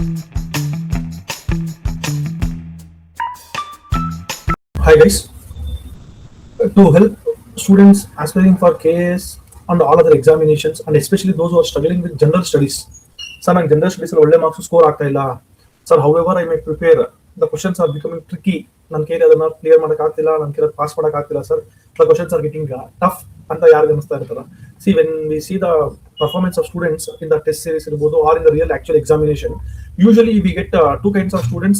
Hi guys, to help students aspiring for KAS and all other examinations, and especially those who are struggling with general studies. Sir, ನಾನು general studies ಅಲ್ಲಿ ಒಳ್ಳೆ marks score ಆಗ್ತಾ ಇಲ್ಲ sir. However I may prepare, the questions are becoming tricky. ನನ್ನ ಕೈಲಿ ಅದನ್ನ clear ಮಾಡಕ್ ಆಗ್ತಿಲ್ಲ, ನನ್ನ ಕೈಲಿ ಪಾಸ್ ಮಾಡಕ್ ಆಗ್ತಿಲ್ಲ sir. The questions are getting tough ಅಂತ ಯಾರು ಅನಿಸ್ತಾ ಇರ್ತಾರ. See when we C the performance of students in the test series irbodu or in the real actual examination, usually we get two kinds of students.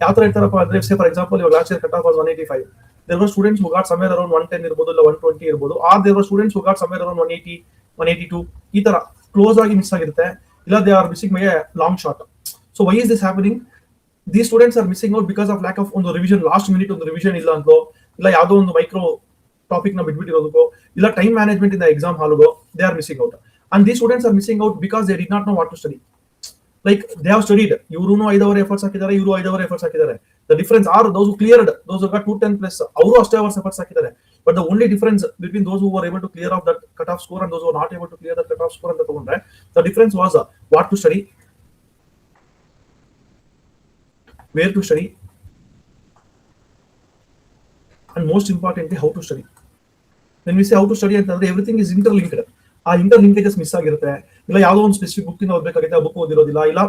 ಯಾವ ತರ ಇರ್ತಾರಪ್ಪ ಅಂದ್ರೆ, say for example your last year cutoff was 185. There were students who got somewhere around 110 irbodu ಇಲ್ಲ 120 irbodu, or there were students who got somewhere around 180 182. ಈ ತರ close ಆಗಿ miss ಆಗಿರುತ್ತೆ, ಇಲ್ಲ they are missing by a long shot. So why is this happening? These students are missing out because of lack of ಒಂದು revision, last minute ಒಂದು revision ಇಲ್ಲ ಅಂತೋ, ಇಲ್ಲ ಯಾವುದೋ ಒಂದು ಮೈಕ್ರೋ ಟಾಪಿಕ್ ನ ಬಿಟ್ಬಿಟ್ಟಿರೋದಕ್ಕೋ, ಇಲ್ಲ ಟೈಮ್ ಮ್ಯಾನೇಜ್ಮೆಂಟ್ ಇಂದ exam ಹಾಲ್ಗೋ, they are missing out. And these students are missing out because they did not know what to study. Like they have studied, ಇವರು 5 hour efforts ಹಾಕಿದ್ದಾರೆ, ಇವರು 5 hour efforts ಹಾಕಿದ್ದಾರೆ. The difference are those who cleared, those who got 210 plus, ಅವರು ಅಷ್ಟೇ hours efforts ಹಾಕಿದ್ದಾರೆ. But the only difference between those who were able to clear off that cutoff score and those who were not able to clear that cutoff score ಅಂತ ತಗೊಂಡ್ರೆ, the difference was what to study, where to study, and most importantly how to study. When we say how to study ಅಂತಂದ್ರೆ everything is interlinked. ಆ inter linkages miss ಆಗಿರುತ್ತೆ, ಇಲ್ಲ ಯಾವುದೋ ಒಂದು specific book ಇಂದ ಓದಬೇಕಾಗುತ್ತೆ, ಆ ಬುಕ್ ಓದಿರೋದಿಲ್ಲ, ಇಲ್ಲ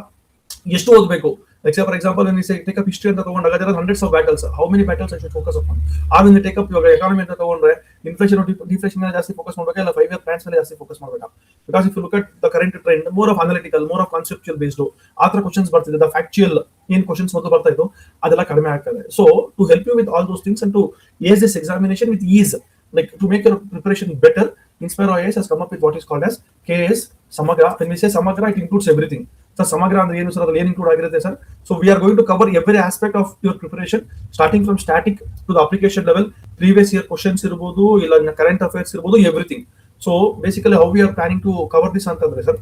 ಎಷ್ಟು ಓದಬೇಕು. Like for example take up history ಅಂತ ತಗೊಂಡಾಗ there are hundreds of battles. How many battles I should focus upon? ಆಮೇಲೆ ಟೇಕ್ ಅಪ್ ಇವಾಗ ಎಕಾನಮಿ ಅಂತ ತಗೊಂಡ್ರೆ ಇನ್ಫ್ಲೇಷನ್ ಡಿಫ್ಲೇಷನ್ ಮೇಲೆ ಜಾಸ್ತಿ ಫೋಕಸ್ ಮಾಡಬೇಕಾ, ಇಲ್ಲ 5 year plans ಮೇಲೆ ಜಾಸ್ತಿ ಫೋಕಸ್ ಮಾಡಬೇಕಾ? Because if you look at the current trend, more of analytical, more of conceptual based ಆ ತರ ಕ್ವಶನ್ಸ್ ಬರ್ತಿದೆ. ದ ಫ್ಯಾಕ್ಚುಯಲ್ ಏನ್ ಕ್ವಶನ್ಸ್ ಮೊದಲು ಬರ್ತಾ ಇತ್ತು ಅದೆಲ್ಲ ಕಡಿಮೆ ಆಗ್ತದೆ. So to help you with all those things and to ace this examination with ease, like to make your preparation better, INSPIRO KAS has come up with what is called as KAS ಸಮಗ. When we say ಸಮಗ್ರ, it includes everything. So ಸಮಗ್ರ ಅಂದ್ರೆ ಏನು sir, ಅದ್ರಲ್ಲಿ ಏನು include ಆಗಿರುತ್ತೆ sir? So we are going to cover every aspect of your preparation, starting from static to the application level, previous year questions ಇರಬಹುದು, ಇಲ್ಲ current affairs ಇರಬಹುದು, everything. So basically how we are planning to cover this ಅಂತಂದ್ರೆ sir,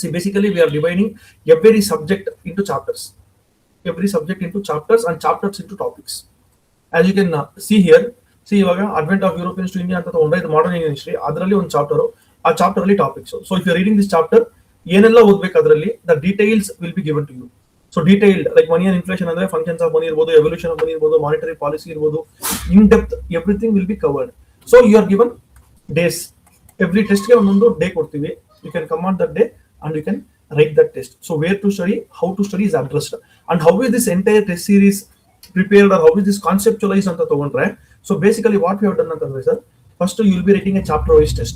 see basically we are dividing every subject into chapters, every subject into chapters and chapters into topics. As you can see here, ಇವಾಗ advent of Europeans to India ಅಂತ ತಗೊಂಡ್ರೆ ಇದು modern Indian history, ಅದರಲ್ಲಿ ಒಂದು chapter, ಆ chapter ಅಲ್ಲಿ topics. So if you reading this chapter, ಏನೆಲ್ಲ ಓದ್ಬೇಕು ಅದರಲ್ಲಿ the details will be given to you. So detailed like money and inflation ಅಂದ್ರೆ ಫಂಕ್ಷನ್ಸ್ ಆಫ್ ಮನಿ ಇರ್ಬೋದು, ಎವಲ್ಯೂಷನ್ ಆಫ್ ಮನಿ ಇರ್ಬೋದು, ಮಾನಿಟರಿ ಪಾಲಿಸಿ ಇರ್ಬೋದು, in depth everything will be covered. So you are given days, every ಟೆಸ್ಟ್ಗೆ ಒಂದೊಂದು day ಕೊಡ್ತೀವಿ. You can come on that day and you can write that test. So where to study, how to study is addressed, and how is this entire test series prepared, or how is this conceptualized ಅಂತ ತಗೊಂಡ್ರೆ. So basically what we have done ಅಂತಂದ್ರೆ sir, first you will be writing a chapter wise test.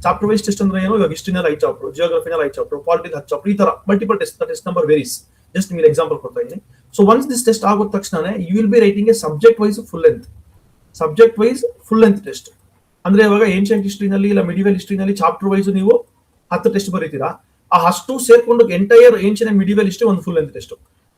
Chapter wise test ಅಂದ್ರೆ ಏನು, ಇವಾಗ ಹಿಸ್ಟ್ರಿನಲ್ಲಿ 5 chapter, ಜಿಯೋಗ್ರಫಿನಲ್ಲಿ 5 chapter, politics 10 chapter, ಈ ತರ multiple test. The test number varies. Just ನಿಮಗೆ ಎಕ್ಸಾಂಪಲ್ ಕೊಡ್ತಾ ಇದ್ದೀನಿ. ಸೊ ಒನ್ಸ್ ದಿಸ್ ಟೆಸ್ಟ್ ಆಗೋ ತಕ್ಷಣ you will be writing a subject wise full length, subject wise full length test. ಅಂದ್ರೆ ಇವಾಗ ಏನ್ಷಿಯಂಟ್ ಹಿಸ್ಟ್ರಿನಲ್ಲಿ ಇಲ್ಲ ಮಿಡಿವಲ್ ಹಿಸ್ಟ್ರಿನಲ್ಲಿ ಚಾಪ್ಟರ್ ವೈಸ್ ನೀವು 10 ಟೆಸ್ಟ್ ಬರೀತೀರಾ, ಆ ಅಷ್ಟು ಸೇರ್ಕೊಂಡು entire ancient and medieval history ಒಂದು full length test.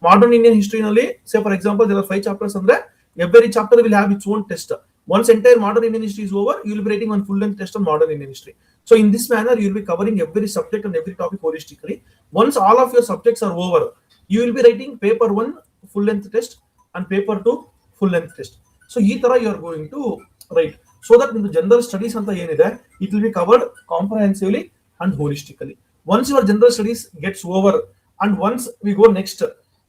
Modern Indian ಹಿಸ್ಟ್ರಿನಲ್ಲಿ say for example there are 5 chapters ಅಂದ್ರೆ every chapter will have its own test. Once entire modern Indian history is over, you will be writing one full length test on modern Indian history. So in this manner you will be covering every subject and every topic holistically. Once all of your subjects are over, you will be writing paper 1 full length test and paper 2 full length test. So ee tara you are going to write, so that in the general studies anta yenide, it will be covered comprehensively and holistically. Once your general studies gets over, and once we go next,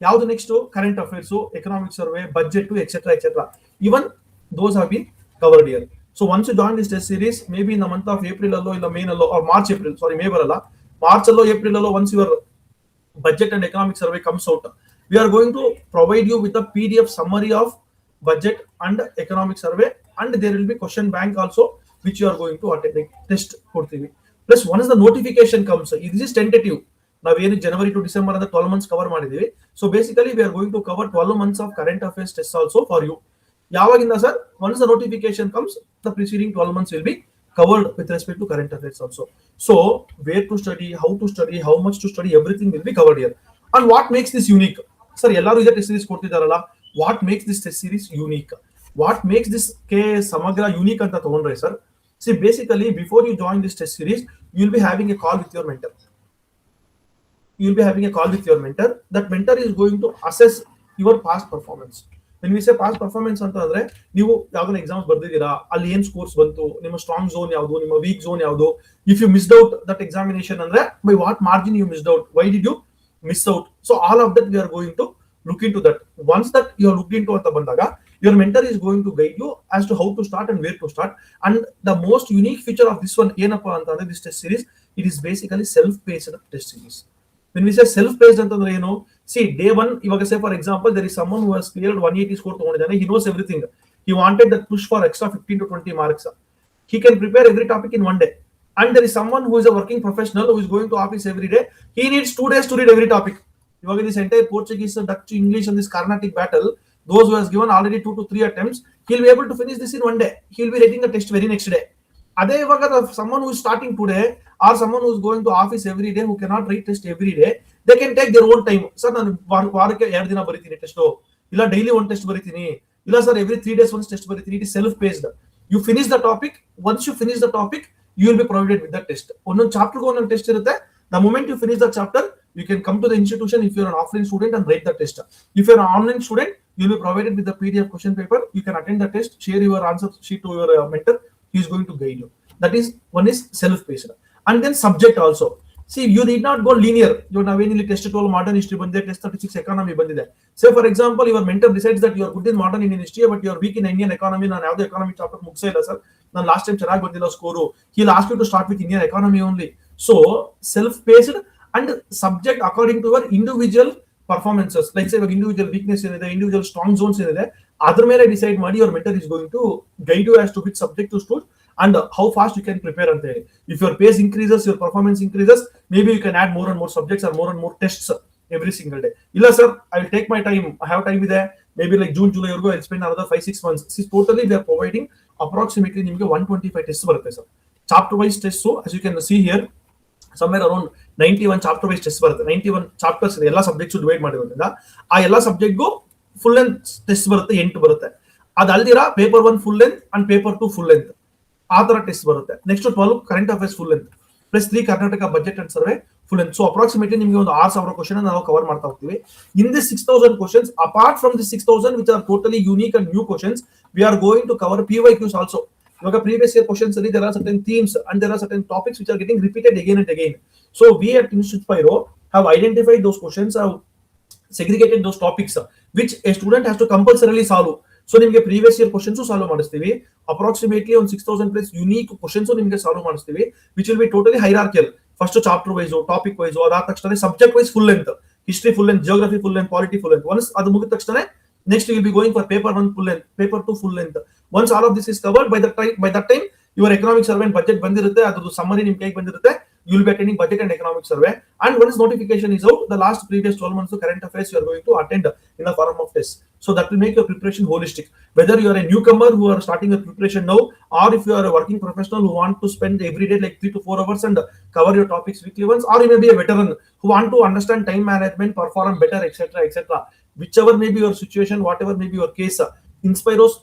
ಯಾವುದು next, current affairs, economic survey, budget, etcetera etcetera, even those have been covered here. So once you join this test series, maybe in the month of April allo, illa May allo, or March April, sorry May baralla, March allo, April allo, once your budget and economic survey comes out, we are going to provide you with a PDF summary of budget and economic survey, and there will be question bank also which you are going to attend, like test ಕೊಡ್ತೀವಿ. Plus once the notification comes, this is tentative, ನಾವೇನು ಜನವರಿ to December ಅಂತ 12 months cover ಮಾಡಿದೀವಿ. So basically we are going to cover 12 months of current affairs test also for you. ಯಾವಾಗಿಂದ sir, once the notification comes, the preceding 12 months will be covered with respect to current affairs also. So where to study, how to study, how much to study, everything will be covered here. And what makes this unique sir, ಎಲ್ಲರೂ ಇದೇ test series ಕೊಡ್ತಿದಾರಲ್ಲ, what makes this test series unique, what makes this KAS ಸಮಗ್ರ unique ಅಂತ ತಗೊಂಡ್ರೆ sir, see basically before you join this test series, you will be having a call with your mentor. You will be having a call with your mentor. That mentor is going to assess your past performance. When we say past performance ಅಂತಂದ್ರೆ, ನೀವು ಯಾವ್ದನ್ನ exams ಬರ್ದಿದ್ದೀರಾ, ಅಲ್ಲಿ ಏನ್ scores ಬಂತು, ನಿಮ್ಮ strong zone ಯಾವುದು, ನಿಮ್ಮ weak zone ಯಾವುದು, if you missed out that examination ಅಂದ್ರೆ by what margin you missed out, why did you miss out. So all of that we are going to look into that. Once that you are looked into anta bandaga, your mentor is going to guide you as to how to start and where to start. And the most unique feature of this one ಏನಪ್ಪಾ ಅಂತಂದ್ರೆ this test series, it is basically self-paced test series. When we say self-paced ಅಂತಂದ್ರೆ ಏನು, see day one ಇವಾಗ say for example there is someone who has cleared 180 score ತಗೊಂಡಿದ್ದಾನೆ, he knows everything, he wanted that push for extra 15 to 20 marks, he can prepare every topic in one day. And there is someone who is a working professional who is going to office every day, he needs 2 days to read every topic. Iವಾಗ this entire Portuguese, Dutch, English and this Carnatic battle, those who has given already 2 to 3 attempts, he'll be able to finish this in one day. He'll be writing the test very next day. Ade ivaga someone who is starting today or someone who is going to office every day, who cannot write test every day, they can take their own time. Sir, ನಾನು ವಾರಕ್ಕೆ 2 ದಿನ ಬರೀತೀನಿ test, ಇಲ್ಲ daily ಒಂದು test ಬರೀತೀನಿ, ಇಲ್ಲ sir every 3 days ಒಂದು test ಬರೀತೀನಿ. It is self paced. You finish the topic. Once you finish the topic, you will be provided with the test. ಒಂದೊಂದು ಚಾಪ್ಟರ್ಗೆ ಒಂದೊಂದು ಟೆಸ್ಟ್ ಇರುತ್ತೆ. The moment you finish the chapter, you can come to the institution if you are an offline student and write the test. If you are an online student, you will be provided with the PDF question paper. You can attend the test, share your answer sheet to your mentor. He is going to guide you. That is, one is self-paced. And then subject also. See, you need not go linear. You have any test 12 modern history bandide, test 36 economy bandide. Say for example, your mentor decides that you are good in modern Indian history but you are weak in Indian economy. ನಾನು ಯಾವುದೇ economic chapter ಮುಗಿಸೇ ಇಲ್ಲ sir, ನಾನು last time ಚೆನ್ನಾಗಿ ಬಂದಿಲ್ಲ score. He'll ask you to start with Indian economy only. So self-paced and subject according to your individual performances. Like say individual weakness ಏನಿದೆ, individual strong zones ಏನಿದೆ, ಅದ್ರ ಮೇಲೆ decide ಮಾಡಿ your mentor is going to guide you as to which subject to choose and how fast you can prepare ಅಂತ ಹೇಳಿ. If your pace increases, your performance increases, maybe you can add more and more subjects or more and more tests every single day. ಇಲ್ಲ sir, I will take my time, I have time ಇದೆ, maybe like June, July ವರೆಗೂ I'll spend another 5-6 months. See, totally we are providing approximately ನಿಮಗೆ 125 tests ಬರುತ್ತೆ sir, chapter wise tests. So as you can see here, somewhere around 91 chapter wise tests ಬರುತ್ತೆ. 91 chapters ಇದೆ, ಎಲ್ಲ subjects divide ಮಾಡಿರೋದ್ರಿಂದ ಆ ಎಲ್ಲ ಸಬ್ಜೆಕ್ಟ್ಗೂ full length test ಬರುತ್ತೆ, 8 ಬರುತ್ತೆ. ಅದಲ್ದಿರ paper 1 full length and paper 2 full length, ಆ ತರ ಟೆಸ್ಟ್ ಬರುತ್ತೆ. Next 12 current affairs full length plus 3 Karnataka budget and survey full length. So approximately ನಿಮಗೆ ಒಂದು 6000 ಕ್ವಶನ್ ನಾವು ಕವರ್ ಮಾಡ್ತಾ ಹೋಗ್ತೀವಿ. In this 6000 questions, apart from this 6000 which are totally unique and new questions, we are going to cover PYQs also. ಇವಾಗ previous year questions ಅಲ್ಲಿ there are certain themes and there are certain topics which are getting repeated again and again. So we at INSPIRO have identified those questions, have segregated those topics which a student has to compulsorily solve. So ನಿಮಗೆ previous year questions solve ಮಾಡಿಸ್ತೀವಿ, approximately on 6000 plus unique questions ನಿಮಗೆ solve ಮಾಡಿಸ್ತೀವಿ, which will be totally hierarchical. First chapter wise, topic wise, ಅದಾದ ತಕ್ಷಣ subject wise full length, history full length, geography full length, polity full length. Once ಅದು ಮುಗಿದ ತಕ್ಷಣ next you will be going for paper 1 full length, paper 2 full length. Once all of this is covered, by that time your economic survey and budget ಬಂದಿರುತ್ತೆ, ಅದರ summary ನಿಮಗೆ ಹೇಗೆ ಬಂದಿರುತ್ತೆ, you will be attending budget and economic survey. And once notification is out, the last previous 12 months of current affairs you are going to attend in the form of tests. So that will make your preparation holistic. Whether you are a newcomer who are starting your preparation now, or if you are a working professional who want to spend every day like 3 to 4 hours and cover your topics weekly once, or you may be a veteran who want to understand time management, perform better, etc., etc. Whichever may be your situation, whatever may be your case, INSPIRO's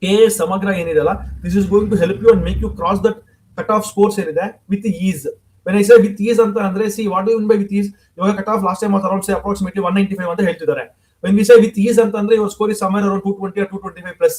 KAS ಸಮಗ್ರ ಏನಿದೆಲ್ಲ, this is going to help you and make you cross that cut off scores ಏನಿದೆ with ease. When I say with ease ಅಂತ ಅಂದ್ರೆ, see what do you mean by with ease? ಇವಾಗ cut off last time was around say approximately 195 ಅಂತ ಹೇಳ್ತಿದ್ದಾರೆ. When we say with ease ಅಂತ ಅಂದ್ರೆ your score is somewhere around 220 or 225 plus.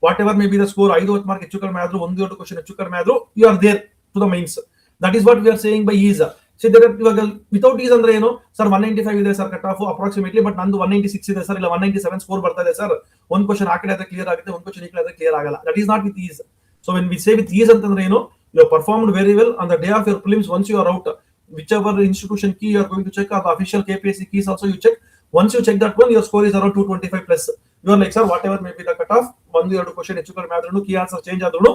Whatever may be the score, 5 mark ಹೆಚ್ಚು ಕಡಿಮೆ ಆದ್ರೂ, 1-2 question ಹೆಚ್ಚು ಕಡಿಮೆ ಆದ್ರೂ, you are there to the mains. That is what we are saying by ease. See, ಇವಾಗ without is ಅಂದ್ರೆ ಏನು sir, 195 ಇದೆ sir cut off approximately, but ನಂದು 196 ಇದೆ ಸರ್, ಇಲ್ಲ 197 ಸ್ಕೋರ್ ಬರ್ತಾ ಇದೆ ಸರ್, ಒಂದು ಕ್ವಶನ್ ಆ ಕಡೆ ಆದ್ರೆ ಕ್ಲಿಯರ್ ಆಗುತ್ತೆ, ಒಂದು ಕ್ವಶನ್ ಈ ಕಡೆ ಆದ್ರೆ ಕ್ಲಿಯರ್ ಆಗಲ್ಲ. That is not with is. So when we say with is ಅಂತಂದ್ರೆ ಏನು, you have performed very well on the day of your prelims. Once you are out, whichever institution key you are going to check, or the official KPSC keys also you check. Once you check that one, your score is around 225 plus. You are like, sir, whatever may be the cut off, 1-2 question ಹೆಚ್ಚು ಕಡಿಮೆ ಆದ್ರೂ, key answer change ಆದ್ರೂ,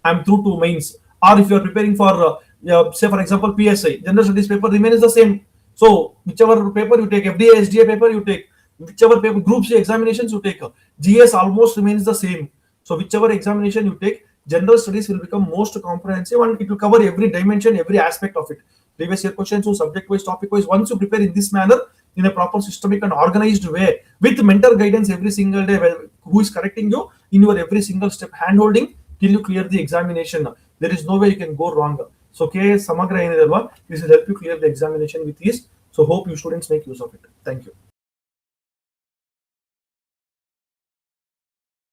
I am through to mains. Or if you are preparing for say for example PSI, general studies paper remains the same. So whichever paper you take, FDA SDA paper you take, whichever paper group C examinations you take, GS almost remains the same. So whichever examination you take, general studies will become most comprehensive and it will cover every dimension, every aspect of it. Previous year questions, subject wise, topic wise. Once you prepare in this manner, in a proper systemic and organized way, with mentor guidance every single day, who is correcting you in your every single step, hand holding till you clear the examination, there is no way you can go wrong. So KAS ಸಮಗ್ರ ಏನಿದೆ ಅಲ್ವಾ, this will help you clear the examination with ease. So hope you students make use of it. Thank you.